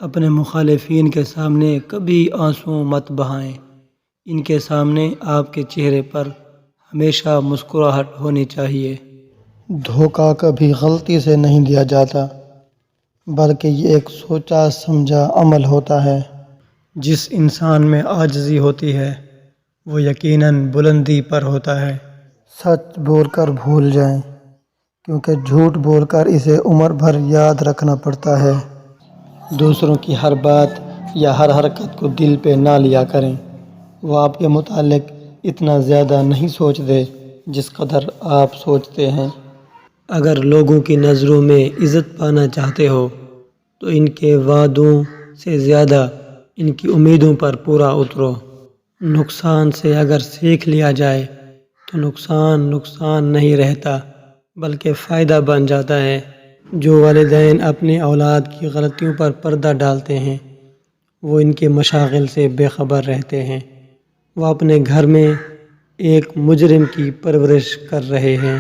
اپنے مخالفین کے سامنے کبھی آنسو مت بہائیں۔ ان کے سامنے آپ کے چہرے پر ہمیشہ مسکراہٹ ہونی چاہیے۔ دھوکہ کبھی غلطی سے نہیں دیا جاتا، بلکہ یہ ایک سوچا سمجھا عمل ہوتا ہے۔ جس انسان میں عاجزی ہوتی ہے وہ یقیناً بلندی پر ہوتا ہے۔ سچ بول کر بھول جائیں، کیونکہ جھوٹ بول کر اسے عمر بھر یاد رکھنا پڑتا ہے۔ دوسروں کی ہر بات یا ہر حرکت کو دل پہ نہ لیا کریں۔ وہ آپ کے متعلق اتنا زیادہ نہیں سوچتے جس قدر آپ سوچتے ہیں۔ اگر لوگوں کی نظروں میں عزت پانا چاہتے ہو تو ان کے وعدوں سے زیادہ ان کی امیدوں پر پورا اترو۔ نقصان سے اگر سیکھ لیا جائے تو نقصان نہیں رہتا بلکہ فائدہ بن جاتا ہے۔ جو والدین اپنے اولاد کی غلطیوں پر پردہ ڈالتے ہیں وہ ان کے مشاغل سے بے خبر رہتے ہیں۔ وہ اپنے گھر میں ایک مجرم کی پرورش کر رہے ہیں۔